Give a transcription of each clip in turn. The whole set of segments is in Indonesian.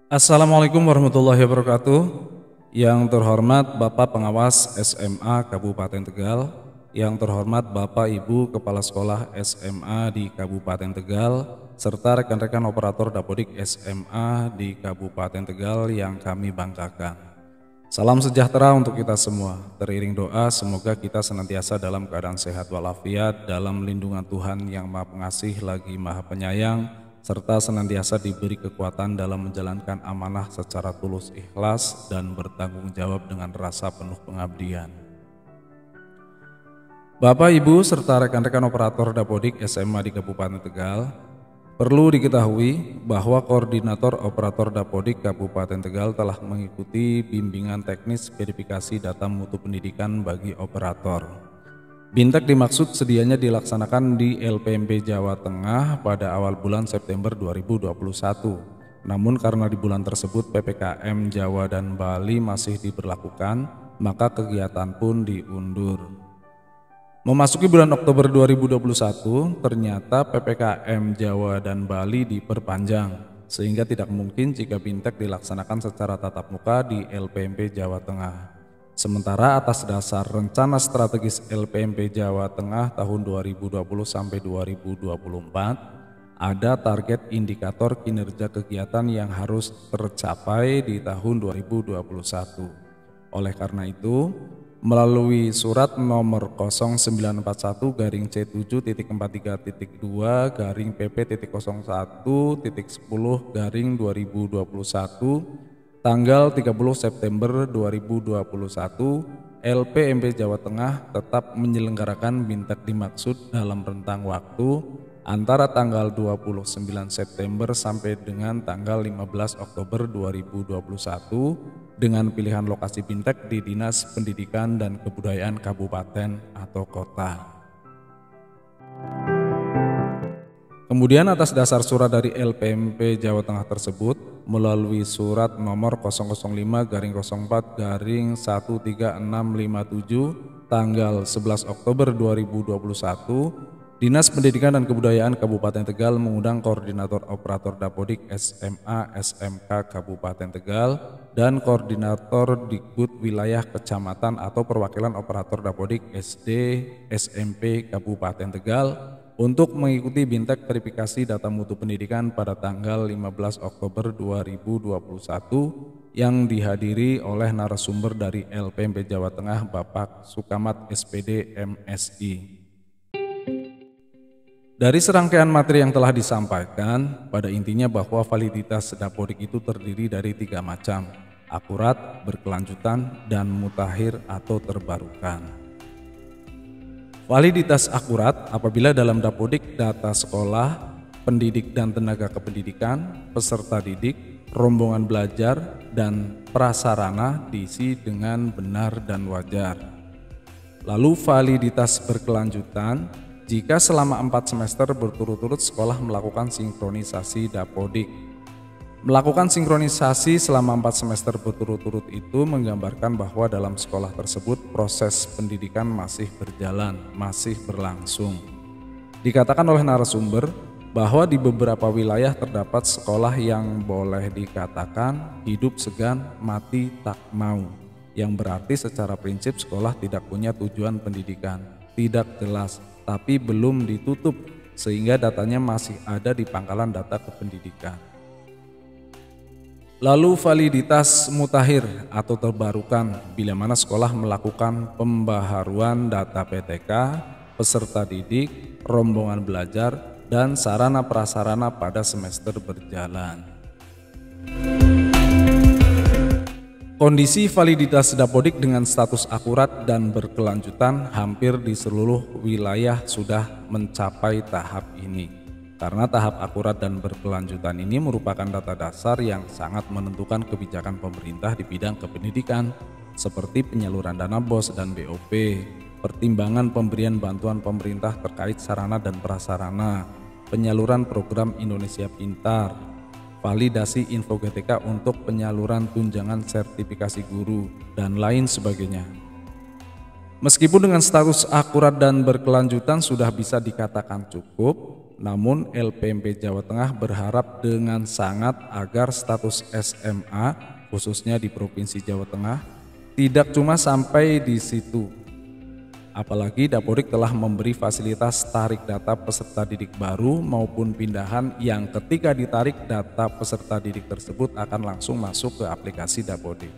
Assalamualaikum warahmatullahi wabarakatuh. Yang terhormat Bapak Pengawas SMA Kabupaten Tegal, yang terhormat Bapak Ibu Kepala Sekolah SMA di Kabupaten Tegal, serta rekan-rekan operator Dapodik SMA di Kabupaten Tegal yang kami banggakan. Salam sejahtera untuk kita semua. Teriring doa semoga kita senantiasa dalam keadaan sehat walafiat, dalam lindungan Tuhan yang Maha Pengasih lagi Maha Penyayang, serta senantiasa diberi kekuatan dalam menjalankan amanah secara tulus ikhlas dan bertanggung jawab dengan rasa penuh pengabdian. Bapak, Ibu, serta rekan-rekan operator Dapodik SMA di Kabupaten Tegal, perlu diketahui bahwa Koordinator Operator Dapodik Kabupaten Tegal telah mengikuti bimbingan teknis verifikasi data mutu pendidikan bagi operator. Bintek dimaksud sedianya dilaksanakan di LPMP Jawa Tengah pada awal bulan September 2021. Namun karena di bulan tersebut PPKM Jawa dan Bali masih diberlakukan, maka kegiatan pun diundur. Memasuki bulan Oktober 2021, ternyata PPKM Jawa dan Bali diperpanjang, sehingga tidak mungkin jika Bintek dilaksanakan secara tatap muka di LPMP Jawa Tengah. Sementara atas dasar rencana strategis LPMP Jawa Tengah tahun 2020 sampai 2024, ada target indikator kinerja kegiatan yang harus tercapai di tahun 2021. Oleh karena itu, melalui surat nomor 0941-CT2.1.PP.01.10/2021 tanggal 30 September 2021, LPMP Jawa Tengah tetap menyelenggarakan Bintek dimaksud dalam rentang waktu antara tanggal 29 September sampai dengan tanggal 15 Oktober 2021 dengan pilihan lokasi Bintek di Dinas Pendidikan dan Kebudayaan Kabupaten atau Kota. Kemudian atas dasar surat dari LPMP Jawa Tengah tersebut, melalui surat nomor 005-04-13657 tanggal 11 Oktober 2021, Dinas Pendidikan dan Kebudayaan Kabupaten Tegal mengundang Koordinator Operator Dapodik SMA SMK Kabupaten Tegal dan Koordinator Dikbud Wilayah Kecamatan atau Perwakilan Operator Dapodik SD SMP Kabupaten Tegal untuk mengikuti Bintek verifikasi data mutu pendidikan pada tanggal 15 Oktober 2021 yang dihadiri oleh narasumber dari LPMP Jawa Tengah Bapak Sukamat SPD MSI. Dari serangkaian materi yang telah disampaikan, pada intinya bahwa validitas Dapodik itu terdiri dari 3 macam: akurat, berkelanjutan, dan mutakhir atau terbarukan. Validitas akurat apabila dalam Dapodik data sekolah, pendidik dan tenaga kependidikan, peserta didik, rombongan belajar, dan prasarana diisi dengan benar dan wajar. Lalu validitas berkelanjutan jika selama 4 semester berturut-turut sekolah melakukan sinkronisasi Dapodik. Melakukan sinkronisasi selama 4 semester berturut-turut itu menggambarkan bahwa dalam sekolah tersebut proses pendidikan masih berjalan, masih berlangsung. Dikatakan oleh narasumber bahwa di beberapa wilayah terdapat sekolah yang boleh dikatakan hidup segan mati tak mau, yang berarti secara prinsip sekolah tidak punya tujuan pendidikan, tidak jelas, tapi belum ditutup sehingga datanya masih ada di pangkalan data kependidikan. Lalu validitas mutakhir atau terbarukan bila mana sekolah melakukan pembaharuan data PTK, peserta didik, rombongan belajar, dan sarana prasarana pada semester berjalan. Kondisi validitas Dapodik dengan status akurat dan berkelanjutan hampir di seluruh wilayah sudah mencapai tahap ini. Karena tahap akurat dan berkelanjutan ini merupakan data dasar yang sangat menentukan kebijakan pemerintah di bidang kependidikan, seperti penyaluran dana BOS dan BOP, pertimbangan pemberian bantuan pemerintah terkait sarana dan prasarana, penyaluran program Indonesia Pintar, validasi info GTK untuk penyaluran tunjangan sertifikasi guru, dan lain sebagainya. Meskipun dengan status akurat dan berkelanjutan sudah bisa dikatakan cukup, namun LPMP Jawa Tengah berharap dengan sangat agar status SMA khususnya di Provinsi Jawa Tengah tidak cuma sampai di situ. Apalagi Dapodik telah memberi fasilitas tarik data peserta didik baru maupun pindahan yang ketika ditarik data peserta didik tersebut akan langsung masuk ke aplikasi Dapodik,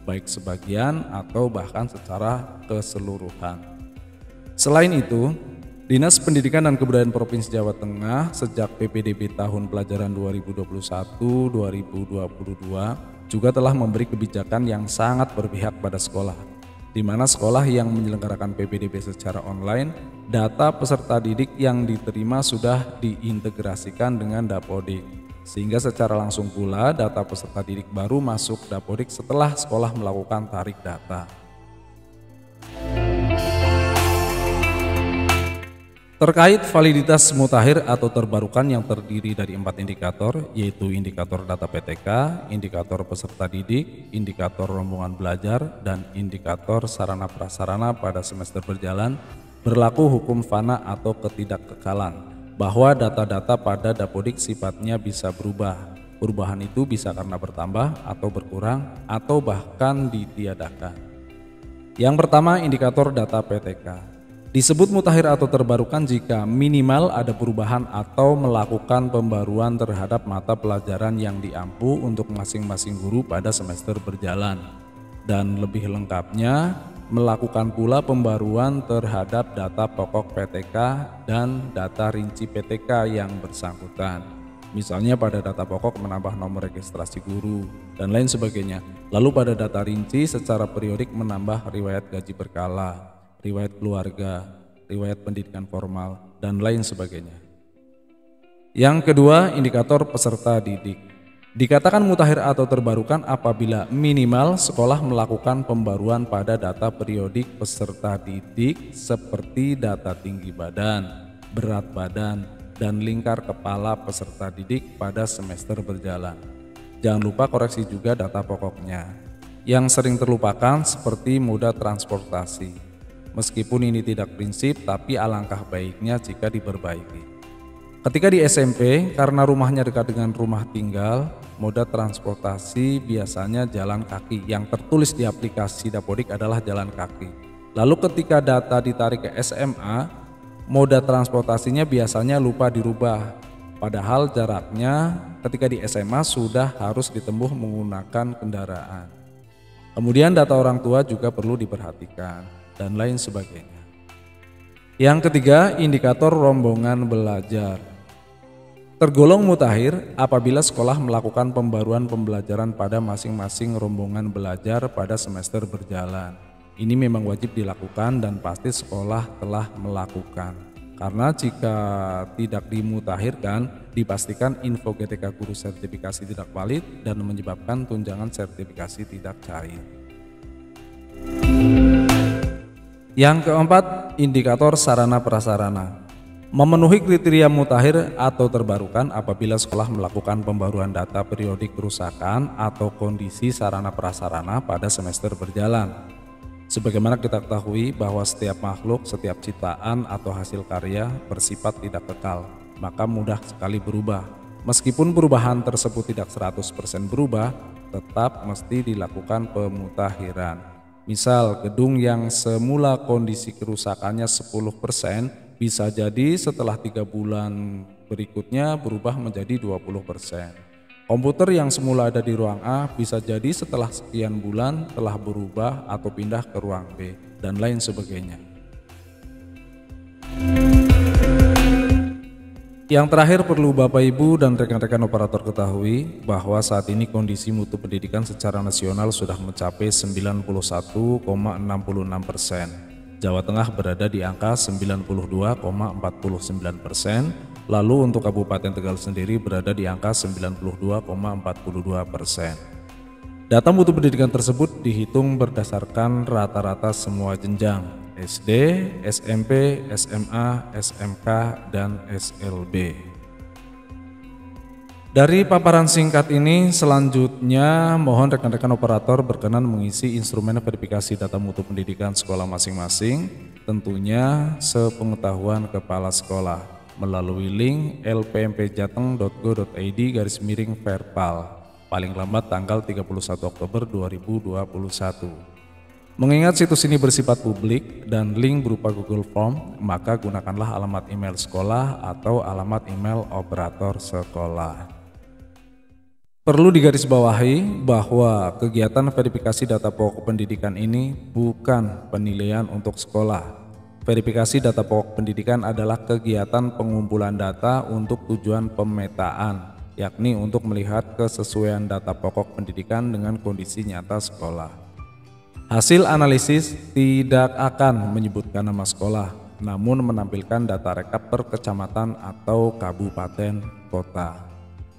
baik sebagian atau bahkan secara keseluruhan. Selain itu, Dinas Pendidikan dan Kebudayaan Provinsi Jawa Tengah sejak PPDB tahun pelajaran 2021-2022 juga telah memberi kebijakan yang sangat berpihak pada sekolah, di mana sekolah yang menyelenggarakan PPDB secara online, data peserta didik yang diterima sudah diintegrasikan dengan Dapodik, sehingga secara langsung pula data peserta didik baru masuk Dapodik setelah sekolah melakukan tarik data. Terkait validitas mutakhir atau terbarukan yang terdiri dari 4 indikator, yaitu indikator data PTK, indikator peserta didik, indikator rombongan belajar, dan indikator sarana prasarana pada semester berjalan, berlaku hukum fana atau ketidakkekalan, bahwa data-data pada Dapodik sifatnya bisa berubah. Perubahan itu bisa karena bertambah atau berkurang atau bahkan ditiadakan. Yang pertama, indikator data PTK. Disebut mutakhir atau terbarukan jika minimal ada perubahan atau melakukan pembaruan terhadap mata pelajaran yang diampu untuk masing-masing guru pada semester berjalan. Dan lebih lengkapnya, melakukan pula pembaruan terhadap data pokok PTK dan data rinci PTK yang bersangkutan. Misalnya pada data pokok menambah nomor registrasi guru dan lain sebagainya. Lalu pada data rinci secara periodik menambah riwayat gaji berkala, riwayat keluarga, riwayat pendidikan formal, dan lain sebagainya. Yang kedua, indikator peserta didik. Dikatakan mutakhir atau terbarukan apabila minimal sekolah melakukan pembaruan pada data periodik peserta didik seperti data tinggi badan, berat badan, dan lingkar kepala peserta didik pada semester berjalan. Jangan lupa koreksi juga data pokoknya. Yang sering terlupakan seperti moda transportasi. Meskipun ini tidak prinsip, tapi alangkah baiknya jika diperbaiki. Ketika di SMP, karena rumahnya dekat dengan rumah tinggal, moda transportasi biasanya jalan kaki. Yang tertulis di aplikasi Dapodik adalah jalan kaki. Lalu ketika data ditarik ke SMA, moda transportasinya biasanya lupa dirubah. Padahal jaraknya ketika di SMA sudah harus ditempuh menggunakan kendaraan. Kemudian data orang tua juga perlu diperhatikan, dan lain sebagainya. Yang ketiga, indikator rombongan belajar. Tergolong mutakhir apabila sekolah melakukan pembaruan pembelajaran pada masing-masing rombongan belajar pada semester berjalan. Ini memang wajib dilakukan dan pasti sekolah telah melakukan. Karena jika tidak dimutakhirkan, dipastikan info GTK guru sertifikasi tidak valid dan menyebabkan tunjangan sertifikasi tidak cair. Yang keempat, indikator sarana prasarana. Memenuhi kriteria mutakhir atau terbarukan apabila sekolah melakukan pembaruan data periodik kerusakan atau kondisi sarana prasarana pada semester berjalan. Sebagaimana kita ketahui bahwa setiap makhluk, setiap ciptaan atau hasil karya bersifat tidak kekal, maka mudah sekali berubah. Meskipun perubahan tersebut tidak 100% berubah, tetap mesti dilakukan pemutakhiran. Misal gedung yang semula kondisi kerusakannya 10% bisa jadi setelah 3 bulan berikutnya berubah menjadi 20%. Komputer yang semula ada di ruang A bisa jadi setelah sekian bulan telah berubah atau pindah ke ruang B, dan lain sebagainya. Yang terakhir perlu Bapak Ibu dan rekan-rekan operator ketahui bahwa saat ini kondisi mutu pendidikan secara nasional sudah mencapai 91,66%. Jawa Tengah berada di angka 92,49%, lalu untuk Kabupaten Tegal sendiri berada di angka 92,42%. Data mutu pendidikan tersebut dihitung berdasarkan rata-rata semua jenjang, SD, SMP, SMA, SMK, dan SLB. Dari paparan singkat ini, selanjutnya mohon rekan-rekan operator berkenan mengisi instrumen verifikasi data mutu pendidikan sekolah masing-masing, tentunya sepengetahuan kepala sekolah, melalui link lpmpjateng.go.id/verpal, paling lambat tanggal 31 Oktober 2021. Mengingat situs ini bersifat publik dan link berupa Google Form, maka gunakanlah alamat email sekolah atau alamat email operator sekolah. Perlu digarisbawahi bahwa kegiatan verifikasi data pokok pendidikan ini bukan penilaian untuk sekolah. Verifikasi data pokok pendidikan adalah kegiatan pengumpulan data untuk tujuan pemetaan, yakni untuk melihat kesesuaian data pokok pendidikan dengan kondisi nyata sekolah. Hasil analisis tidak akan menyebutkan nama sekolah, namun menampilkan data rekap per kecamatan atau kabupaten kota.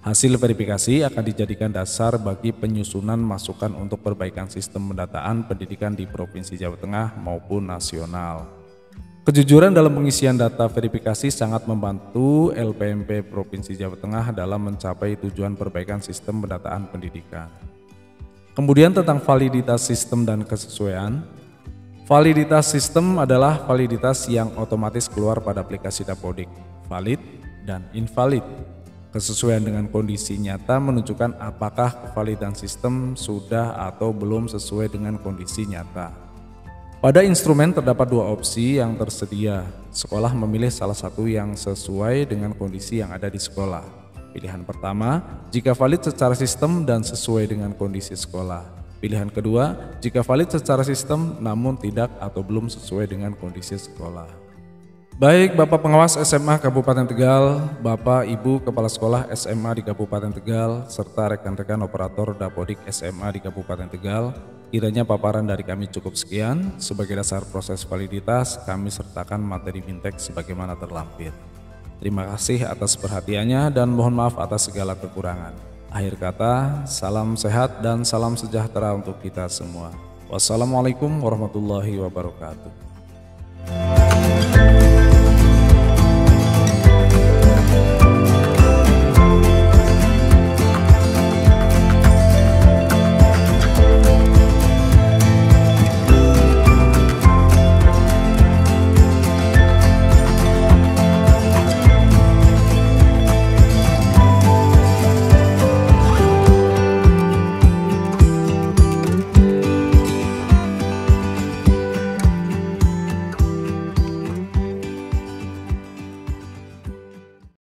Hasil verifikasi akan dijadikan dasar bagi penyusunan masukan untuk perbaikan sistem pendataan pendidikan di Provinsi Jawa Tengah maupun nasional. Kejujuran dalam pengisian data verifikasi sangat membantu LPMP Provinsi Jawa Tengah dalam mencapai tujuan perbaikan sistem pendataan pendidikan. Kemudian tentang validitas sistem dan kesesuaian. Validitas sistem adalah validitas yang otomatis keluar pada aplikasi Dapodik, valid dan invalid. Kesesuaian dengan kondisi nyata menunjukkan apakah kevalidan sistem sudah atau belum sesuai dengan kondisi nyata. Pada instrumen terdapat dua opsi yang tersedia. Sekolah memilih salah satu yang sesuai dengan kondisi yang ada di sekolah. Pilihan pertama, jika valid secara sistem dan sesuai dengan kondisi sekolah. Pilihan kedua, jika valid secara sistem namun tidak atau belum sesuai dengan kondisi sekolah. Baik Bapak Pengawas SMA Kabupaten Tegal, Bapak Ibu Kepala Sekolah SMA di Kabupaten Tegal, serta rekan-rekan operator Dapodik SMA di Kabupaten Tegal, kiranya paparan dari kami cukup sekian. Sebagai dasar proses validitas, kami sertakan materi Bintek sebagaimana terlampir. Terima kasih atas perhatiannya dan mohon maaf atas segala kekurangan. Akhir kata, salam sehat dan salam sejahtera untuk kita semua. Wassalamualaikum warahmatullahi wabarakatuh.